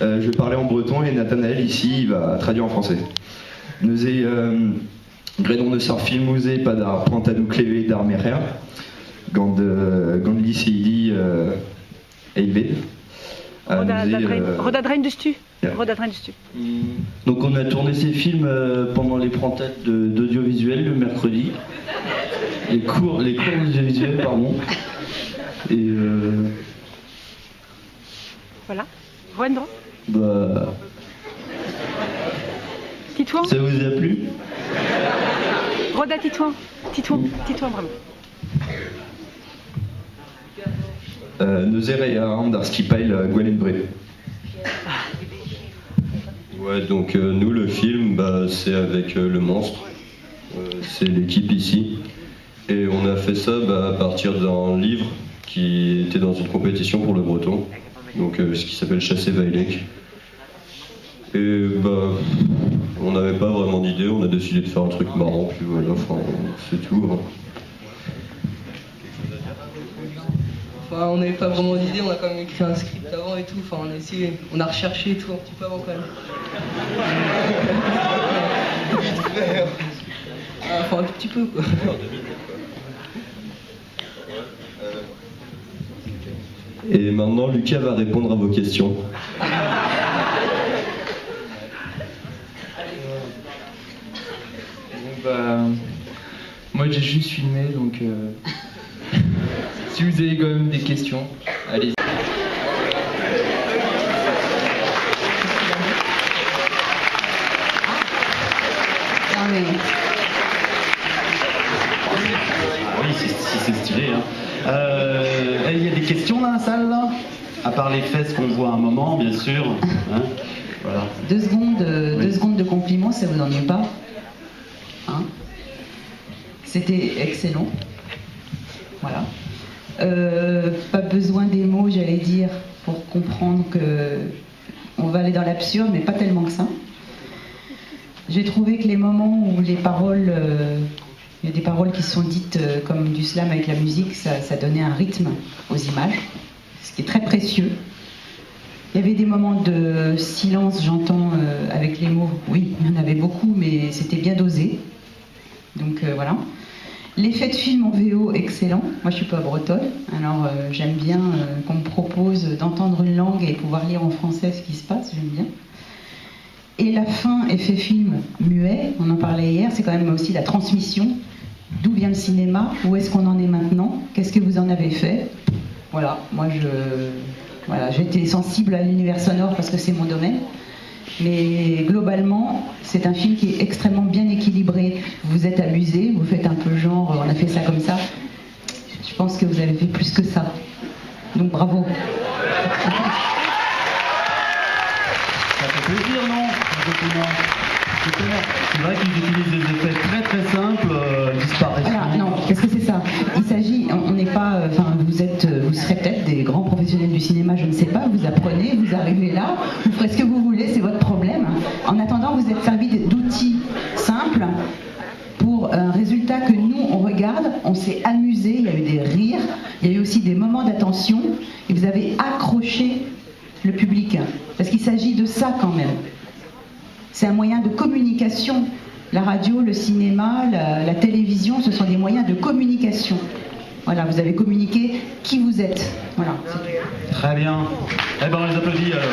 Je vais parler en breton et Nathanaël ici il va traduire en français. Nous Gredon de sort filmouze pas d'art pointadou clévé d'art merher gand lycéidi Eivé. Rodadrein du stu. Donc on a tourné ces films pendant les prentades d'audiovisuel le mercredi. Les cours audiovisuels, pardon. Et voilà. Roendro. Bah. Titouan. Ça vous a plu? Roda Titouan. Titouan vraiment. Nous erre d'ar skipail Gwelenbre. Ouais, donc nous le film, c'est avec le monstre. C'est l'équipe ici. Et on a fait ça à partir d'un livre qui était dans une compétition pour le breton. Donc ce qui s'appelle Chasser Vailek. Et on n'avait pas vraiment d'idée, on a décidé de faire un truc marrant, puis voilà, c'est tout. Hein. Enfin, on n'avait pas vraiment d'idée, on a quand même écrit un script avant et tout, enfin on a essayé, on a recherché et tout un petit peu avant quand même. Enfin un tout petit peu quoi. Et maintenant Lucas va répondre à vos questions. Moi j'ai juste filmé donc si vous avez quand même des questions, allez-y. Oui, si c'est stylé. Hein. Il y a des questions dans la salle là? À part les fesses qu'on voit à un moment, bien sûr. Hein, voilà. 2 secondes de compliments, ça vous ennuie pas? Hein? C'était excellent. Voilà. Pas besoin des mots, j'allais dire, pour comprendre que on va aller dans l'absurde, mais pas tellement que ça. J'ai trouvé que les moments où les paroles, il y a des paroles qui sont dites comme du slam avec la musique, ça donnait un rythme aux images, ce qui est très précieux. Il y avait des moments de silence, j'entends, avec les mots. Oui, il y en avait beaucoup, mais c'était bien dosé. Donc voilà. L'effet de film en VO, excellent. Moi, je suis pas bretonne, alors j'aime bien qu'on me propose d'entendre une langue et pouvoir lire en français ce qui se passe, j'aime bien. Et la fin, effet film muet, on en parlait hier, c'est quand même aussi la transmission. D'où vient le cinéma? Où est-ce qu'on en est maintenant? Qu'est-ce que vous en avez fait? Voilà, moi j'étais sensible à l'univers sonore parce que c'est mon domaine. Mais globalement, c'est un film qui est extrêmement bien équilibré. Vous êtes amusé, vous faites un peu genre, on a fait ça comme ça. Je pense que vous avez fait plus que ça. Donc bravo. Ça fait plaisir, non? C'est vrai qu'ils utilisent des effets très très simples, disparaissants. Voilà, non, qu'est-ce que c'est ça? Il s'agit, on n'est pas, vous serez peut-être des grands professionnels du cinéma, je ne sais pas, vous apprenez, vous arrivez là, vous ferez ce que vous voulez, c'est votre problème. En attendant, vous êtes servi d'outils simples pour un résultat que nous, on regarde, on s'est amusé, il y a eu des rires, il y a eu aussi des moments d'attention, et vous avez accroché le public, parce qu'il s'agit de ça quand même. C'est un moyen de communication. La radio, le cinéma, la télévision, ce sont des moyens de communication. Voilà, vous avez communiqué qui vous êtes. Voilà. Très bien. Eh ben on les applaudit alors.